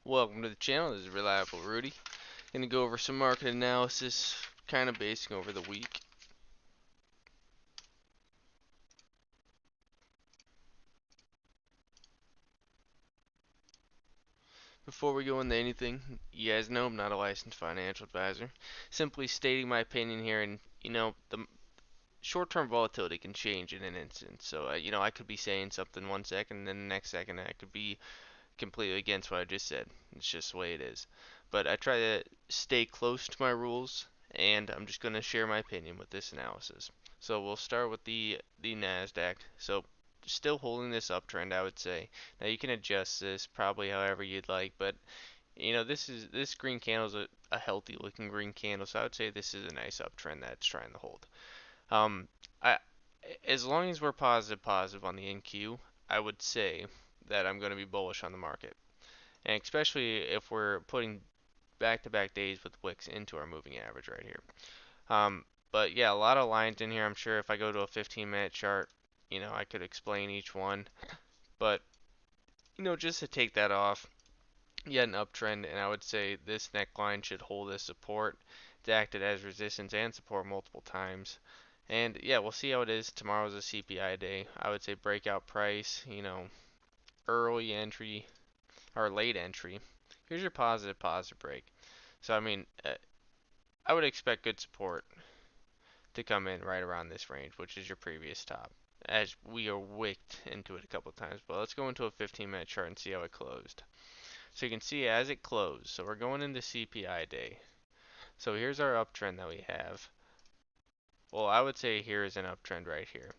Welcome to the channel. This is Reliable Rudy. Going to go over some market analysis, kind of basing over the week. Before we go into anything, you guys know I'm not a licensed financial advisor. Simply stating my opinion here, and the short-term volatility can change in an instant. So, I could be saying something one second, and then the next second I could be completely against what I just said. It's just the way it is. But I try to stay close to my rules, and I'm just going to share my opinion with this analysis. So we'll start with the Nasdaq. So still holding this uptrend, I would say. Now you can adjust this probably however you'd like, but this green candle is a healthy looking green candle, so I would say this is a nice uptrend that's trying to hold. Um, I as long as we're positive on the NQ, I would say that I'm going to be bullish on the market, and especially if we're putting back-to-back days with wicks into our moving average right here. But yeah, a lot of lines in here. I'm sure if I go to a 15-minute chart, I could explain each one. But just to take that off, yet an uptrend, and I would say this neckline should hold as support. It's acted as resistance and support multiple times. And yeah, we'll see how it is. Tomorrow's a CPI day. I would say breakout price, early entry or late entry. Here's your positive break. So I mean, I would expect good support to come in right around this range, which is your previous top, as we are wicked into it a couple of times. But let's go into a 15-minute chart and see how it closed. So you can see as it closed, so we're going into CPI day. So here's our uptrend that we have. Well, I would say here is an uptrend right here.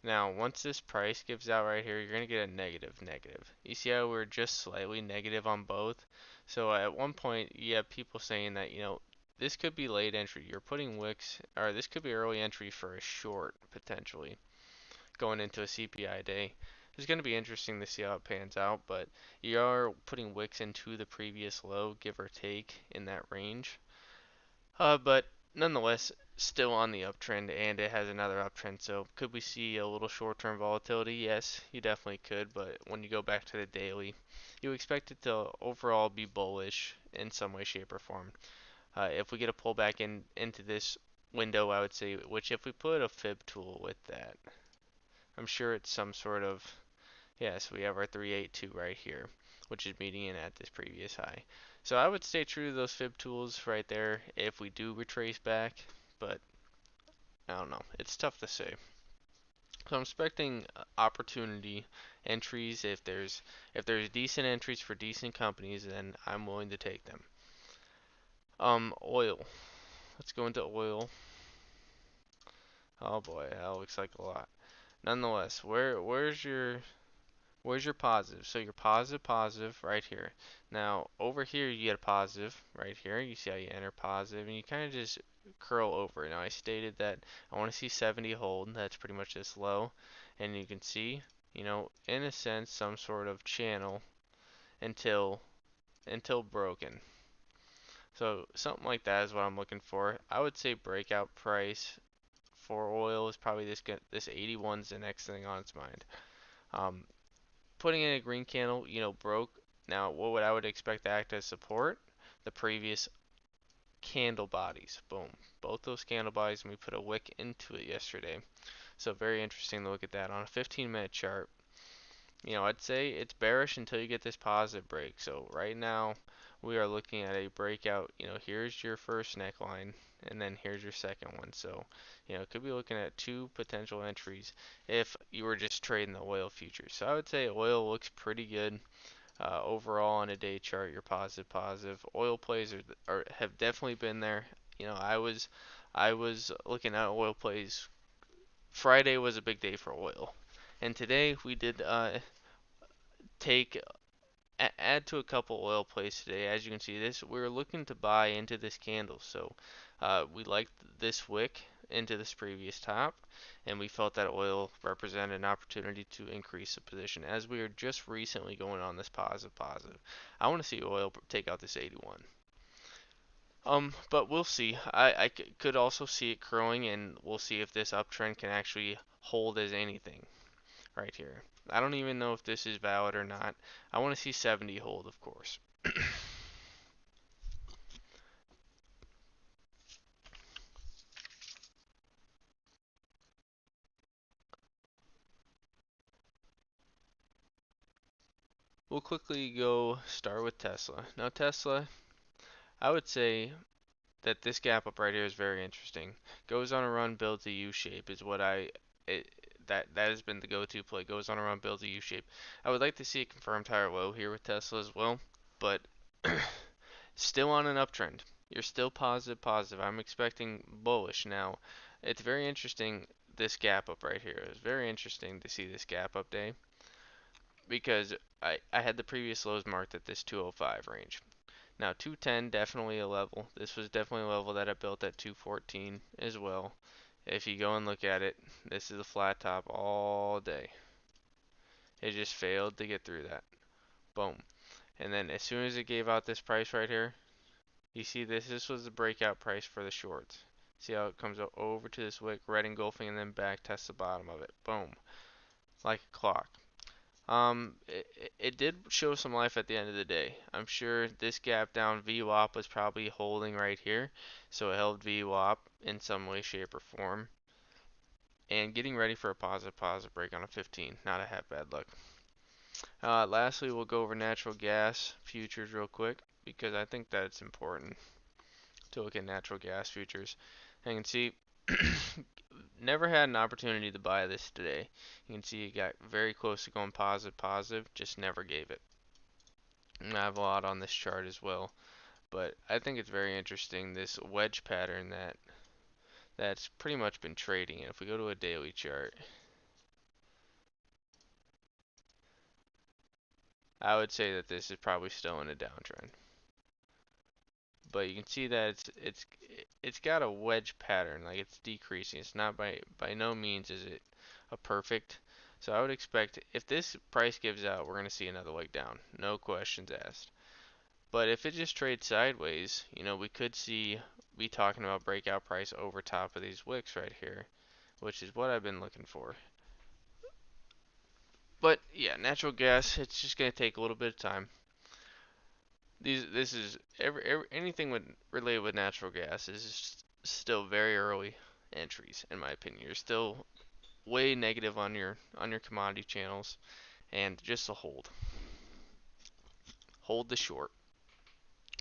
Now, once this price gives out right here, you're going to get a negative. You see how we're just slightly negative on both? So at one point, you have people saying that, this could be late entry. You're putting wicks, or this could be early entry for a short, potentially, going into a CPI day. It's going to be interesting to see how it pans out, but you are putting wicks into the previous low, give or take, in that range. But nonetheless, still on the uptrend, and it has another uptrend. So could we see a little short-term volatility? Yes, you definitely could. But when you go back to the daily, you expect it to overall be bullish in some way, shape, or form. If we get a pullback into this window, I would say, which if we put a fib tool with that, I'm sure it's some sort of, yeah, so we have our 382 right here, which is meeting in at this previous high. So I would stay true to those fib tools right there if we do retrace back, but I don't know. It's tough to say. So I'm expecting opportunity entries. If there's decent entries for decent companies, then I'm willing to take them. Oil. Let's go into oil. Oh boy, that looks like a lot. Nonetheless, where's your positive? So your positive right here. Now over here you get a positive right here. You see how you enter positive and you kind of just curl over. Now I stated that I want to see 70 hold. That's pretty much this low. And you can see, in a sense, some sort of channel until broken. So something like that is what I'm looking for. I would say breakout price for oil is probably this 81 is the next thing on its mind. Um, Putting in a green candle, broke. Now, what would I would expect to act as support? The previous candle bodies. Boom. Both those candle bodies, and we put a wick into it yesterday. So very interesting to look at that on a 15-minute chart. I'd say it's bearish until you get this positive break. So right now, we are looking at a breakout. Here's your first neckline, and then here's your second one. So, could be looking at two potential entries if you were just trading the oil futures. So I would say oil looks pretty good. Overall on a day chart, you're positive. Oil plays have definitely been there. I was looking at oil plays. Friday was a big day for oil, and today we did take add to a couple oil plays today. As you can see, this we're looking to buy into this candle. So we liked this wick into this previous top, and we felt that oil represented an opportunity to increase the position as we are just recently going on this positive. I want to see oil take out this 81. But we'll see. I could also see it growing, and we'll see if this uptrend can actually hold as anything right here. I don't even know if this is valid or not. I want to see 70 hold, of course. We'll quickly go start with Tesla. Now Tesla, I would say that this gap up right here is very interesting. Goes on a run, builds a U shape is what it, that has been the go-to play. Goes on a run, builds a U shape. I would like to see a confirmed higher low here with Tesla as well, but still on an uptrend. You're still positive. I'm expecting bullish now. It's very interesting this gap up right here. It's very interesting to see this gap up day because I had the previous lows marked at this 205 range. Now 210 definitely a level. This was definitely a level that I built at 214 as well. If you go and look at it, this is a flat top all day. It just failed to get through that. Boom. And then as soon as it gave out this price right here, you see this? This was the breakout price for the shorts. See how it comes over to this wick, red engulfing, and then back test the bottom of it. Boom. Like a clock. It did show some life at the end of the day. I'm sure this gap down VWAP was probably holding right here, so it held VWAP in some way, shape, or form, and getting ready for a positive break on a 15. Not a half bad look. Lastly, we'll go over natural gas futures real quick because I think that it's important to look at natural gas futures. And you can see never had an opportunity to buy this today. You can see it got very close to going positive, just never gave it. And I have a lot on this chart as well, but I think it's very interesting this wedge pattern that's pretty much been trading. And if we go to a daily chart, I would say that this is probably still in a downtrend. But you can see that it's got a wedge pattern, like it's decreasing. It's not by no means is it a perfect. So I would expect if this price gives out, we're going to see another leg down, no questions asked. But if it just trades sideways, we could be talking about breakout price over top of these wicks right here, which is what I've been looking for. But yeah, natural gas, it's just going to take a little bit of time. This is anything related with natural gas is still very early entries in my opinion. You're still way negative on your commodity channels, and just a hold the short.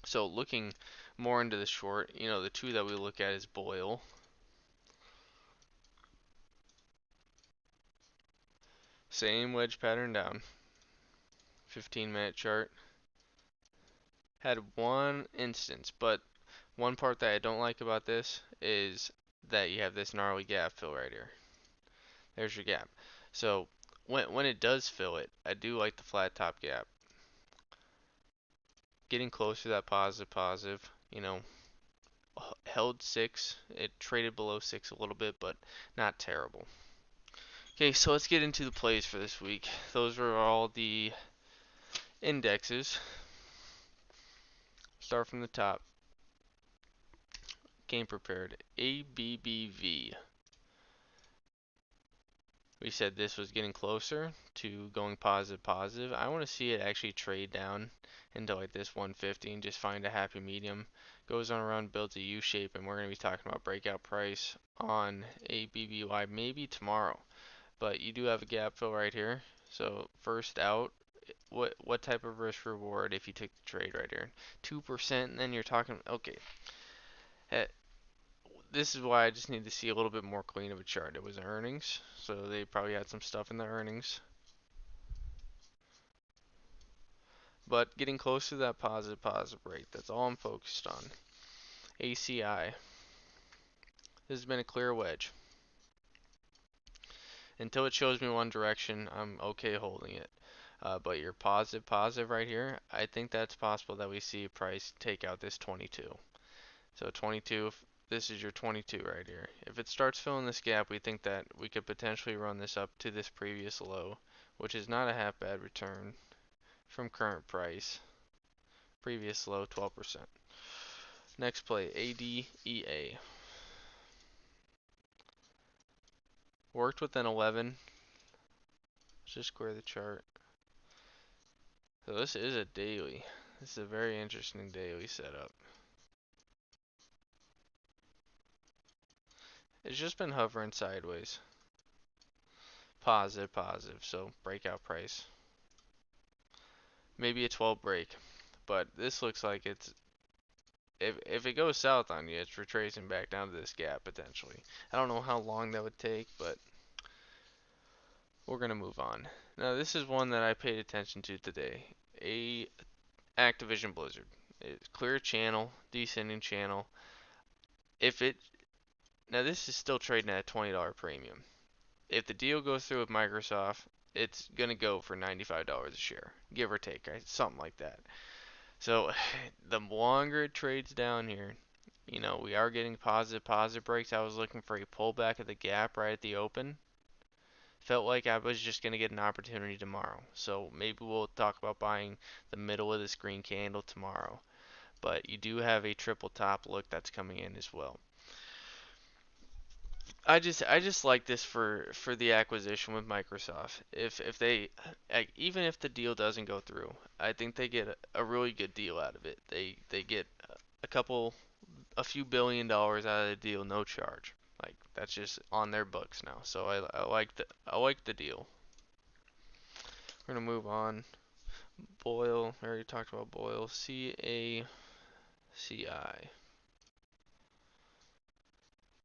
So looking more into the short, the two that we look at is Boyle. Same wedge pattern down. 15-minute chart. Had one instance, but one part that I don't like about this is that you have this gnarly gap fill right here. There's your gap. So when it does fill it, I do like the flat top gap. Getting close to that positive, held 6. It traded below 6 a little bit, but not terrible. Okay, so let's get into the plays for this week. Those are all the indexes. Start from the top. Game prepared. ABBV. We said this was getting closer to going positive. I want to see it actually trade down into like this 150 and just find a happy medium. Goes on around, builds a U shape, and we're going to be talking about breakout price on ABBY maybe tomorrow. But you do have a gap fill right here. So first out, what type of risk reward if you took the trade right here? 2%, and then you're talking, okay. This is why I just need to see a little bit more clean of a chart. It was earnings, so they probably had some stuff in the earnings. But getting close to that positive rate, that's all I'm focused on. ACI. This has been a clear wedge. Until it shows me one direction, I'm okay holding it. But your positive right here, I think that's possible that we see price take out this 22. So 22, this is your 22 right here. If it starts filling this gap, we think that we could potentially run this up to this previous low, which is not a half bad return from current price. Previous low, 12%. Next play, ADEA. Worked with an 11. Let's just square the chart. So this is a daily. This is a very interesting daily setup. It's just been hovering sideways. Positive, positive. So breakout price. Maybe a 12 break. But this looks like it's if it goes south on you, it's retracing back down to this gap potentially. I don't know how long that would take, but we're gonna move on. Now this is one that I paid attention to today. A Activision Blizzard. It's clear channel, descending channel. If it Now this is still trading at a $20 premium. If the deal goes through with Microsoft, it's gonna go for $95 a share, give or take, right? Something like that. So the longer it trades down here, we are getting positive breaks. I was looking for a pullback of the gap right at the open. Felt like I was just gonna get an opportunity tomorrow. So maybe we'll talk about buying the middle of this green candle tomorrow. But you do have a triple top look that's coming in as well. I just like this for the acquisition with Microsoft. If they even if the deal doesn't go through, I think they get a really good deal out of it. They get a few $1 billion out of the deal, no charge. Like that's just on their books now. So I like the deal. We're gonna move on. Boyle, I already talked about Boyle. CACI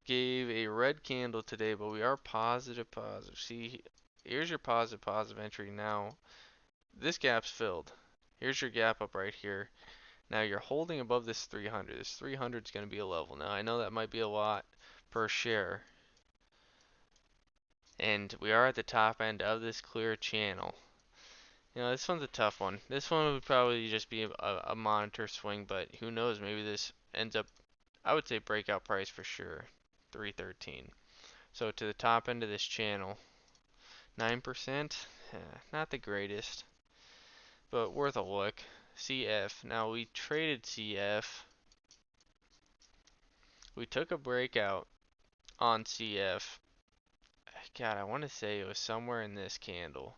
gave a red candle today, but we are positive. See, here's your positive entry now. This gap's filled. Here's your gap up right here. Now you're holding above this 300. This 300 is going to be a level. Now I know that might be a lot per share, and we are at the top end of this clear channel. This one's a tough one. This one would probably just be a monitor swing, but who knows? Maybe this ends up, I would say breakout price for sure, 313. So to the top end of this channel, 9%, not the greatest, but worth a look. CF. Now we traded CF. We took a breakout on CF. God, I want to say it was somewhere in this candle.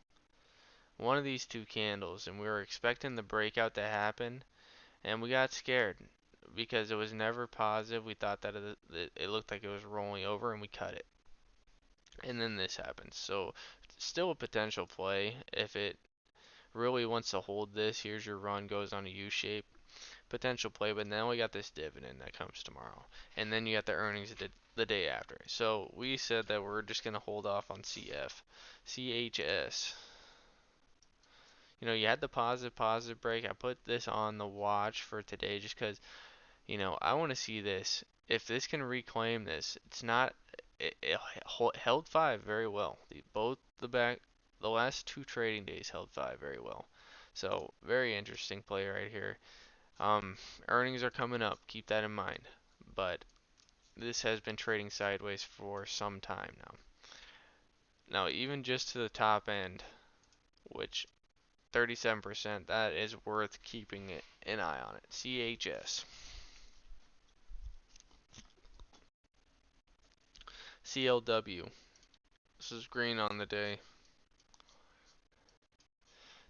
One of these two candles, and we were expecting the breakout to happen, and we got scared because it was never positive. We thought that it looked like it was rolling over, and we cut it. And then this happens. So, still a potential play if it really wants to hold this. Here's your run, goes on a U shape. Potential play, but now we got this dividend that comes tomorrow. And then you got the earnings the day after. So we said that we're just going to hold off on CF. CHS. You had the positive break. I put this on the watch for today just because, I want to see this. If this can reclaim this, it's not. It held five very well. The last two trading days held five very well. So very interesting play right here. Earnings are coming up. Keep that in mind. But this has been trading sideways for some time now. Now, even just to the top end, which 37%, that is worth keeping an eye on it. CHS. CLW. This is green on the day.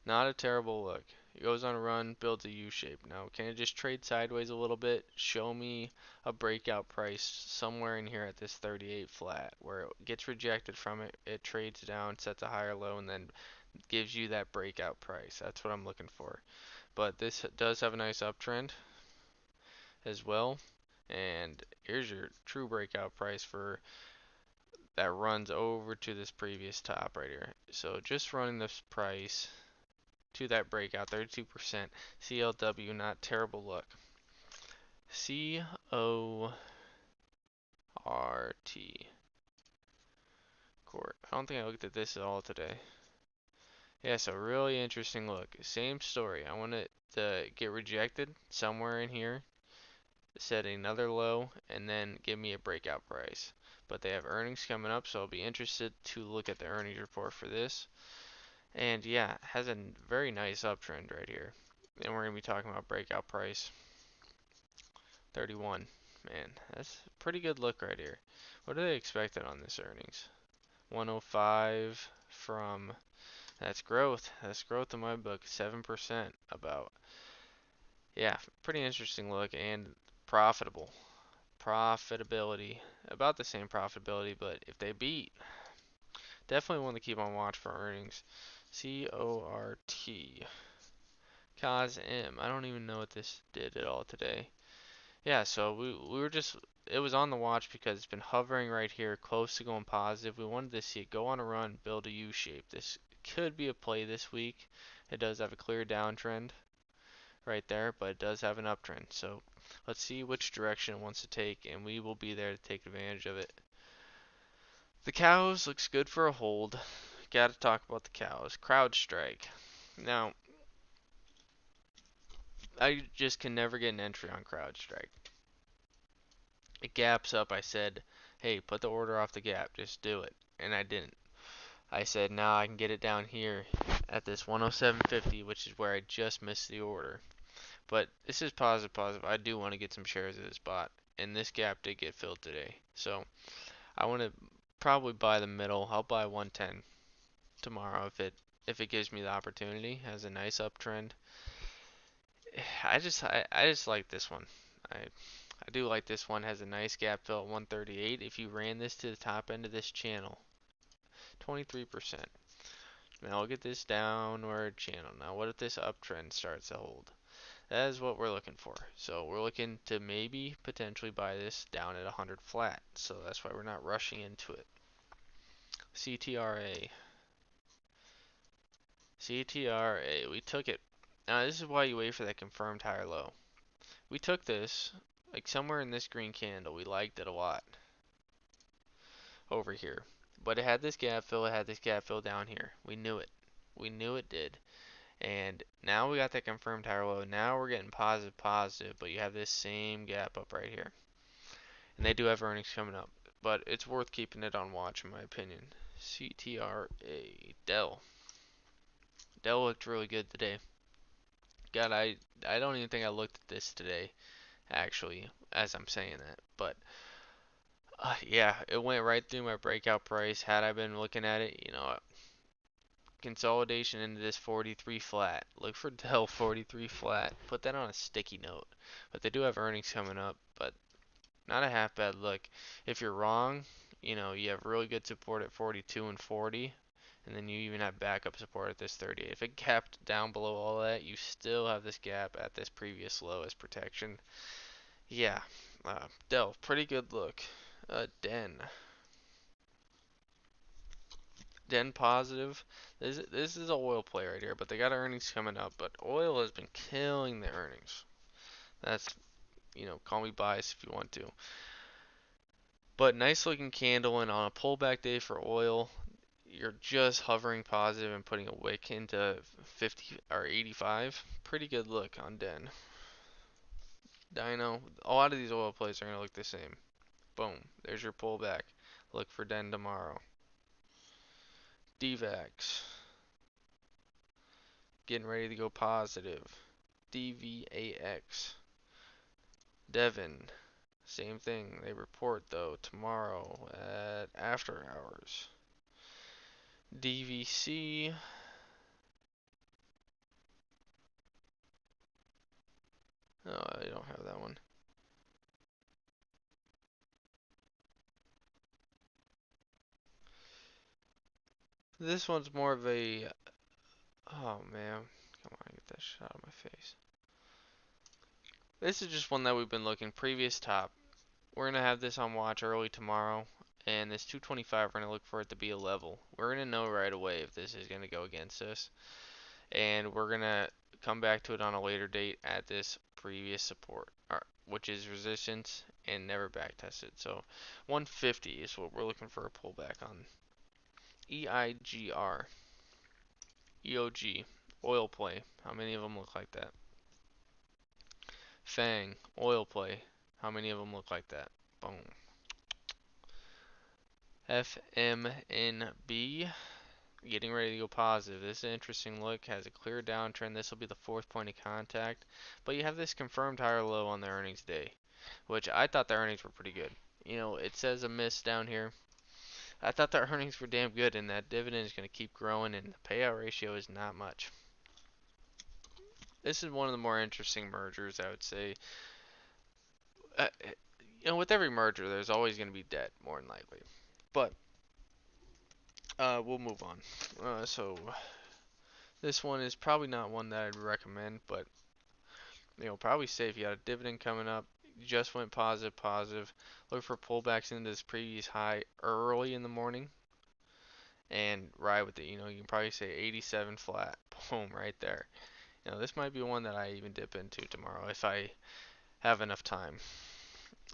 Not a terrible look. It goes on a run, builds a U shape. Now, can it just trade sideways a little bit? Show me a breakout price somewhere in here at this 38 flat where it gets rejected from it. It trades down, sets a higher low, and then gives you that breakout price. That's what I'm looking for. But this does have a nice uptrend as well. And here's your true breakout price for that runs over to this previous top right here. So just running this price to that breakout, 32%. CLW, not terrible look. CORT. Court. I don't think I looked at this at all today. Yeah, so really interesting look. Same story. I want it to get rejected somewhere in here, set another low, and then give me a breakout price. But they have earnings coming up, so I'll be interested to look at the earnings report for this. And yeah, has a very nice uptrend right here. And we're going to be talking about breakout price 31. Man, that's a pretty good look right here. What are they expected on this earnings? 105 from, that's growth. That's growth in my book, 7% about. Yeah, pretty interesting look and profitable. Profitability, about the same profitability, but if they beat, definitely one to keep on watch for earnings. CORT. COSM. I don't even know what this did at all today. Yeah, so we were just, it was on the watch because it's been hovering right here close to going positive. We wanted to see it go on a run, build a U shape. This could be a play this week. It does have a clear downtrend right there, but it does have an uptrend. So let's see which direction it wants to take, and we will be there to take advantage of it. The cows looks good for a hold. Got to talk about the cows. CrowdStrike. Now, I just can never get an entry on CrowdStrike. It gaps up. I said, hey, put the order off the gap. Just do it. And I didn't. I said, now I can get it down here at this 107.50, which is where I just missed the order. But this is positive, positive. I do want to get some shares of this bot. And this gap did get filled today. So I want to probably buy the middle. I'll buy 110 tomorrow if it gives me the opportunity. Has a nice uptrend. I just like this one. I do like this one. Has a nice gap fill at 138. If you ran this to the top end of this channel, 23%. Now look at this downward channel. Now what if this uptrend starts to hold? That is what we're looking for. So we're looking to maybe potentially buy this down at 100 flat. So that's why we're not rushing into it. CTRA. CTRA. We took it. Now this is why you wait for that confirmed higher low. We took this like somewhere in this green candle. We liked it a lot over here. But it had this gap fill. It had this gap fill down here. We knew it. We knew it did. And now we got that confirmed higher low. Now we're getting positive, positive, but you have this same gap up right here. And they do have earnings coming up, but it's worth keeping it on watch in my opinion. CTRA. Dell. Dell looked really good today. God, I don't even think I looked at this today, actually, as I'm saying that. But yeah, it went right through my breakout price. Had I been looking at it, consolidation into this 43 flat. Look for Dell 43 flat. Put that on a sticky note. But they do have earnings coming up, but not a half bad look. If you're wrong, you have really good support at 42 and 40, and then you even have backup support at this 38. If it gapped down below all that, you still have this gap at this previous low as protection. Yeah, Dell, pretty good look. Den positive. This is a oil play right here, but they got earnings coming up. But oil has been killing the earnings. That's, call me biased if you want to. But nice looking candle, and on a pullback day for oil, you're just hovering positive and putting a wick into 50 or 85. Pretty good look on Den. Dino. A lot of these oil plays are going to look the same. Boom. There's your pullback. Look for Den tomorrow. DVAX. Getting ready to go positive. DVAX. Devon. Same thing. They report though tomorrow at after hours. DVC. Oh, I don't have that one. This one's more of a. Oh man, come on, get that shit out of my face. This is just one that we've been looking. Previous top. We're gonna have this on watch early tomorrow, and this 225 we're gonna look for it to be a level. We're gonna know right away if this is gonna go against us, and we're gonna come back to it on a later date at this previous support, which is resistance and never back tested. So 150 is what we're looking for a pullback on. EIGR. EOG, oil play. How many of them look like that? Fang, oil play. How many of them look like that? Boom. FMNB, getting ready to go positive. This is an interesting look. Has a clear downtrend. This will be the fourth point of contact. But you have this confirmed higher low on the earnings day, which I thought the earnings were pretty good. It says a miss down here. I thought the earnings were damn good, and that dividend is going to keep growing, and the payout ratio is not much. This is one of the more interesting mergers, I would say. Uh, with every merger, there's always going to be debt, more than likely. But we'll move on. So this one is probably not one that I'd recommend, but probably safe. You got a dividend coming up. You just went positive, positive. Look for pullbacks into this previous high early in the morning and ride with it. You can probably say 87 flat. Boom, right there. This might be one that I even dip into tomorrow if I have enough time.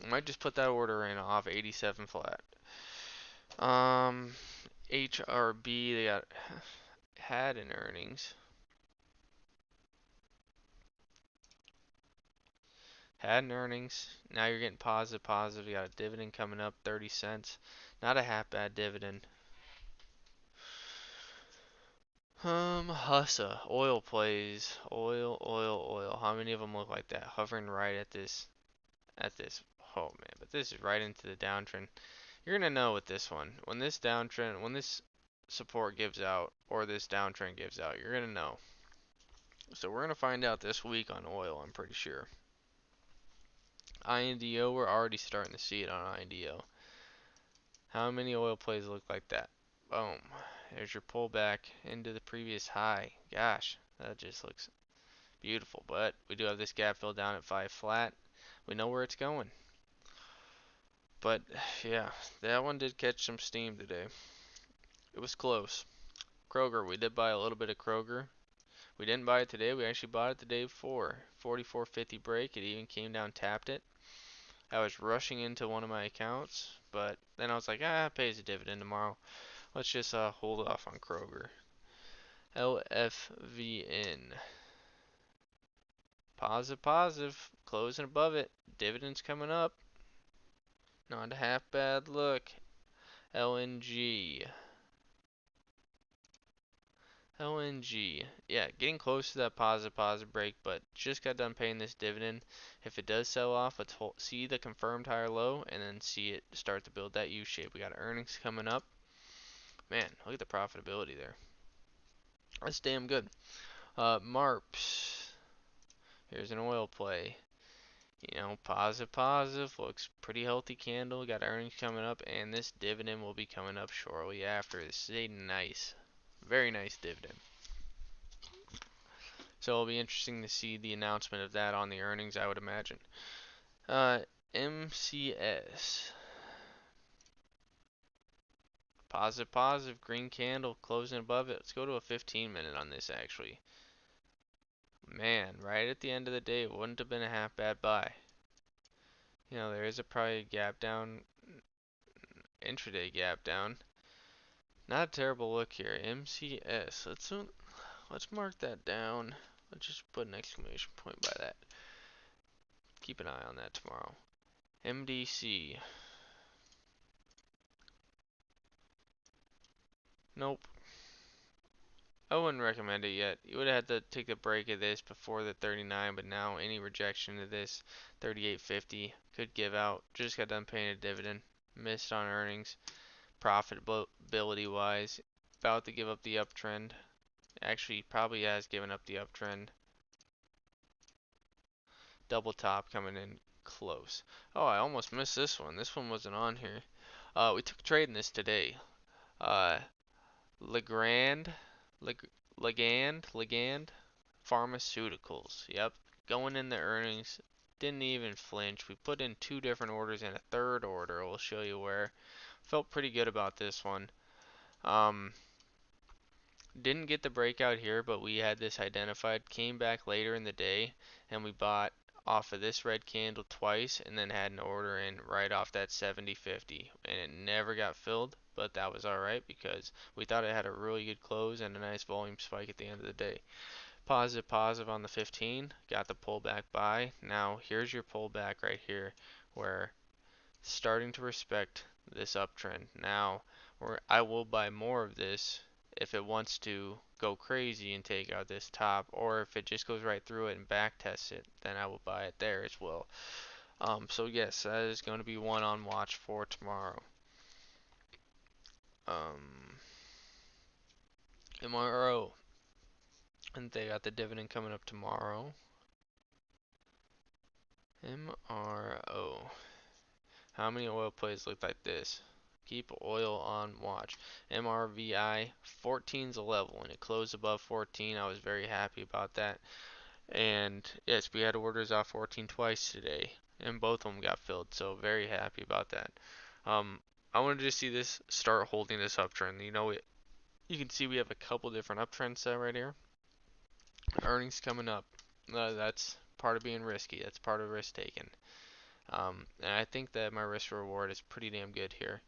I might just put that order in off 87 flat. Um, HRB, they got had an earnings. Had an earnings. Now you're getting positive, positive. You got a dividend coming up, 30 cents. Not a half bad dividend. Hussa, oil plays, oil, oil, oil. How many of them look like that? Hovering right at this. Oh man, but this is right into the downtrend. You're gonna know with this one. When this support gives out, or this downtrend gives out, you're gonna know. So we're gonna find out this week on oil, I'm pretty sure. INDO, we're already starting to see it on INDO. How many oil plays look like that? Boom. There's your pullback into the previous high. Gosh, that just looks beautiful. But we do have this gap fill down at 5 flat. We know where it's going. But yeah, that one did catch some steam today. It was close. Kroger, we did buy a little bit of Kroger. We didn't buy it today. We actually bought it the day before. 44.50 break. It even came down, tapped it. I was rushing into one of my accounts, but then I was like, it pays a dividend tomorrow. Let's just hold off on Kroger. LFVN. Positive, positive. Closing above it. Dividends coming up. Not a half bad look. LNG. LNG. Yeah, getting close to that positive, positive break, but just got done paying this dividend. If it does sell off, let's see the confirmed higher low and then see it start to build that U shape. We got earnings coming up. Man, look at the profitability there. That's damn good. MARPS. Here's an oil play. Positive, positive. Looks pretty healthy candle. Got earnings coming up, and this dividend will be coming up shortly after. This is a nice, very nice dividend. So it'll be interesting to see the announcement of that on the earnings, I would imagine. MCS. Positive, positive. Green candle closing above it. Let's go to a 15-minute on this, actually. Man, right at the end of the day, it wouldn't have been a half bad buy. There is probably a gap down, intraday gap down. Not a terrible look here. MCS. Let's mark that down. Let's just put an exclamation point by that. Keep an eye on that tomorrow. MDC. Nope. I wouldn't recommend it yet. You would have had to take a break of this before the 39, but now any rejection of this 38.50 could give out. Just got done paying a dividend. Missed on earnings. Profitability wise. About to give up the uptrend. Actually, probably has given up the uptrend. Double top coming in close. Oh, I almost missed this one. This one wasn't on here. We took a trade in this today. Uh, Legrand, Legand Pharmaceuticals. Yep, going in the earnings. Didn't even flinch. We put in two different orders and a third order. We'll show you where. Felt pretty good about this one. Um, Didn't get the breakout here, but we had this identified. Came back later in the day, and we bought off of this red candle twice, and then had an order in right off that 70.50, and it never got filled, but that was alright because we thought it had a really good close and a nice volume spike at the end of the day. Positive, positive on the 15, got the pullback buy. Now here's your pullback right here, where starting to respect this uptrend. Now, I will buy more of this if it wants to go crazy and take out this top, or if it just goes right through it and back tests it, then I will buy it there as well. So yes, that is going to be one on watch for tomorrow. MRO. And they got the dividend coming up tomorrow. MRO. How many oil plays look like this? Keep oil on watch. MRVI 14's a level and it closed above 14. I was very happy about that. And yes, we had orders off 14 twice today, and both of them got filled. So very happy about that. Um, I wanted to see this start holding this uptrend. You can see we have a couple different uptrends set right here. Earnings coming up. That's part of being risky. That's part of risk taking. And I think that my risk reward is pretty damn good here.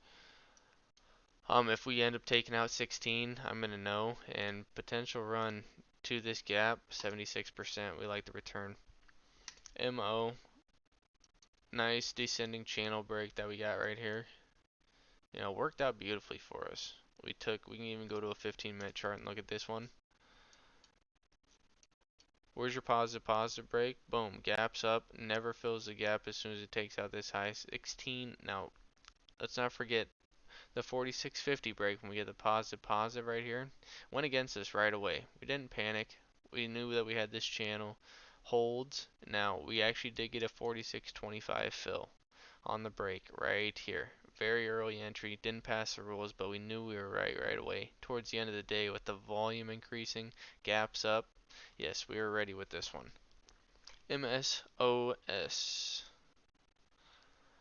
If we end up taking out 16, I'm gonna know. And potential run to this gap, 76%. We like the return. MO, nice descending channel break that we got right here. Worked out beautifully for us. We can even go to a 15-minute chart and look at this one. Where's your positive break? Boom, gaps up, never fills the gap as soon as it takes out this high 16. Now, let's not forget the 46.50 break when we get the positive right here. Went against us right away. We didn't panic. We knew that we had this channel holds. Now, we actually did get a 46.25 fill on the break right here. Very early entry, didn't pass the rules, but we knew we were right away. Towards the end of the day, with the volume increasing, gaps up, yes, we were ready with this one. MSOS.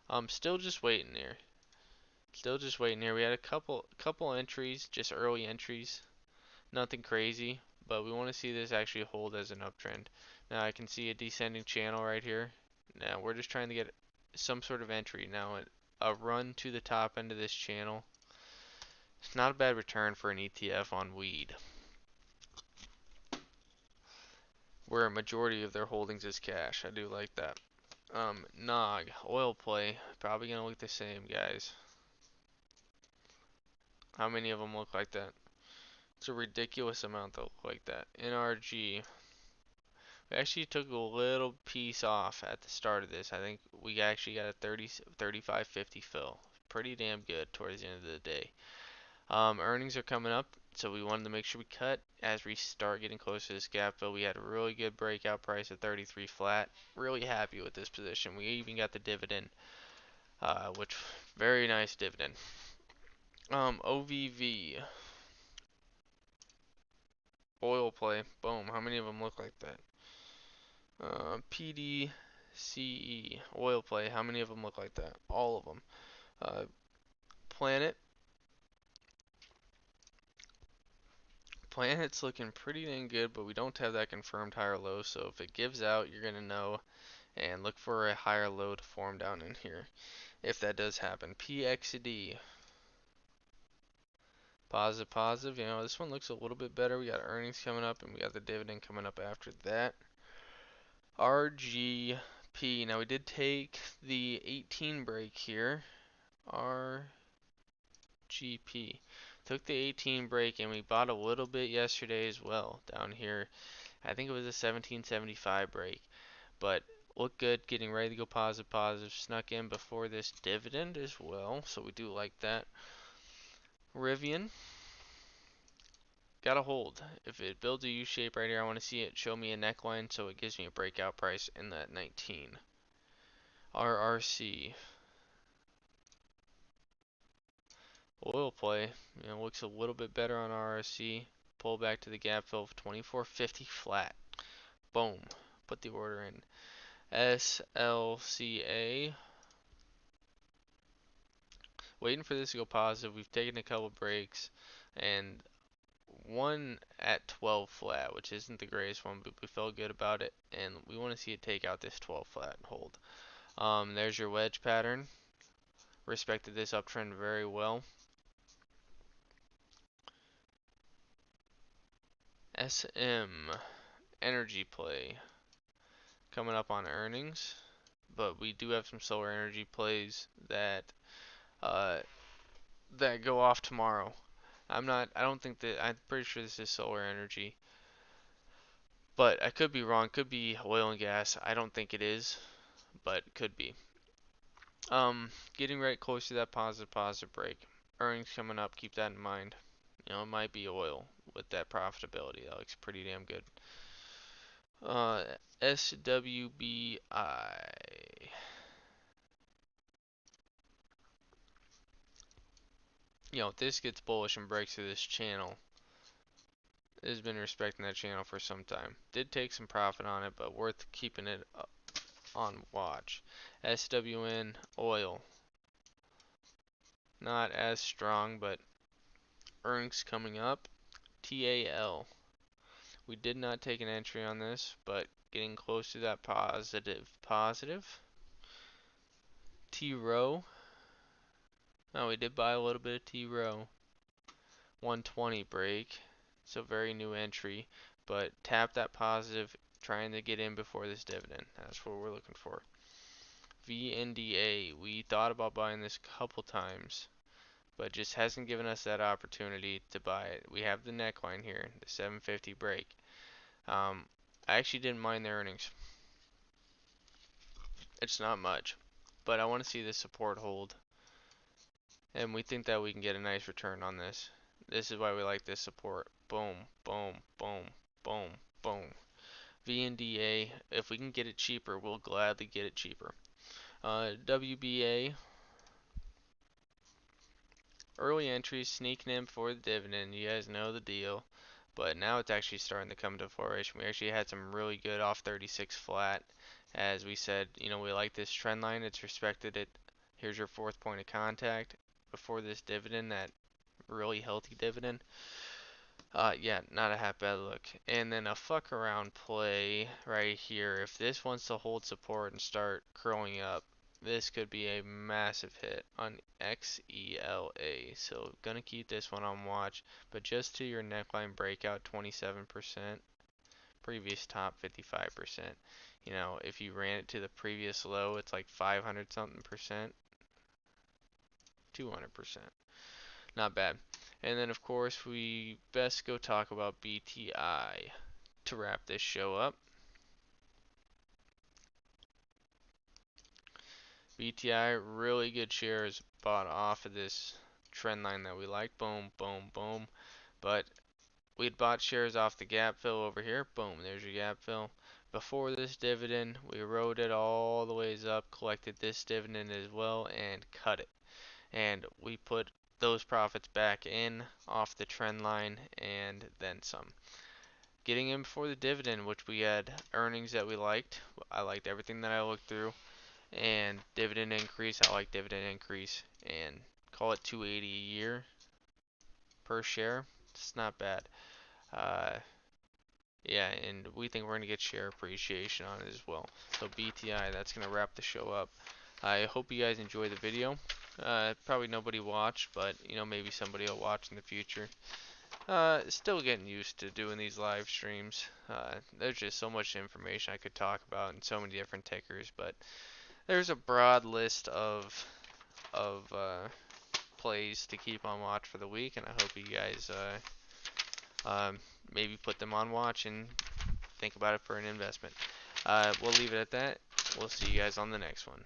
I'm still just waiting here. Still just waiting here. We had a couple entries, just early entries. Nothing crazy, but we want to see this actually hold as an uptrend. Now I can see a descending channel right here. Now we're just trying to get some sort of entry. Now a run to the top end of this channel. It's not a bad return for an ETF on weed, where a majority of their holdings is cash. I do like that. NOG, oil play, probably gonna look the same, guys. How many of them look like that? It's a ridiculous amount that look like that. NRG, we actually took a little piece off at the start of this. I think we actually got a 35.50 fill. Pretty damn good towards the end of the day. Earnings are coming up, so we wanted to make sure we cut as we start getting close to this gap fill. We had a really good breakout price at 33 flat. Really happy with this position. We even got the dividend, which very nice dividend. OVV, oil play. Boom. How many of them look like that? PDCE, oil play. How many of them look like that? All of them. Uh, Planet. Planet's looking pretty dang good, but we don't have that confirmed higher low, so if it gives out, you're going to know and look for a higher low to form down in here if that does happen. PXD. Positive. This one looks a little bit better. We got earnings coming up and we got the dividend coming up after that. RGP. Now we did take the 18 break here. RGP. Took the 18 break and we bought a little bit yesterday as well down here. I think it was a 1775 break, but looked good, getting ready to go positive. Snuck in before this dividend as well, so we do like that. Rivian, got to hold. If it builds a U shape right here, I want to see it show me a neckline so it gives me a breakout price in that 19. RRC, oil play, looks a little bit better on RRC. Pull back to the gap fill of 24.50 flat. Boom, put the order in. SLCA, waiting for this to go positive. We've taken a couple breaks and one at 12 flat, which isn't the greatest one, but we felt good about it, and we want to see it take out this 12 flat and hold. There's your wedge pattern. Respected this uptrend very well. SM, energy play, coming up on earnings, but we do have some solar energy plays uh, that go off tomorrow. I don't think that, I'm pretty sure this is solar energy, but I could be wrong. Could be oil and gas. I don't think it is, but could be. Getting right close to that positive break. Earnings coming up. Keep that in mind. It might be oil with that profitability. That looks pretty damn good. SWBI. If this gets bullish and breaks through this channel, it has been respecting that channel for some time. Did take some profit on it, but worth keeping it on watch. SWN oil. Not as strong, but earnings coming up. TAL. We did not take an entry on this, but getting close to that positive. T-row. Oh, we did buy a little bit of T-row. 120 break. So very new entry, but tap that positive, trying to get in before this dividend. That's what we're looking for. VNDA. We thought about buying this a couple times, but just hasn't given us that opportunity to buy it. We have the neckline here, the 750 break. I actually didn't mind the earnings. It's not much, but I want to see this support hold, and we think that we can get a nice return on this. This is why we like this support. Boom, boom, boom, boom, boom. VNDA, if we can get it cheaper, we'll gladly get it cheaper. WBA, early entries sneaking in for the dividend. You guys know the deal. But now it's actually starting to come to fruition. We actually had some really good off 36 flat. As we said, we like this trend line. It's respected it. Here's your fourth point of contact before this dividend, that really healthy dividend. Yeah, not a half bad look. And then a fuck around play right here. If this wants to hold support and start curling up, this could be a massive hit on XELA. So gonna keep this one on watch, but just to your neckline breakout 27%, previous top 55%. If you ran it to the previous low, it's like 500 something percent, 200%. Not bad. And then of course we best go talk about BTI to wrap this show up. BTI, really good shares bought off of this trend line that we like. Boom, boom, boom. But we'd bought shares off the gap fill over here. Boom, there's your gap fill. Before this dividend, we rode it all the ways up, collected this dividend as well, and cut it. And we put those profits back in off the trend line and then some. Getting in before the dividend, which we had earnings that we liked. I liked everything that I looked through. And dividend increase, I like dividend increase. And call it 280 a year per share. It's not bad. Yeah, and we think we're going to get share appreciation on it as well. So BTI, that's going to wrap the show up. I hope you guys enjoy the video. Probably nobody watched, but maybe somebody will watch in the future. Still getting used to doing these live streams. There's just so much information I could talk about and so many different tickers, but there's a broad list of plays to keep on watch for the week, and I hope you guys maybe put them on watch and think about it for an investment. We'll leave it at that. We'll see you guys on the next one.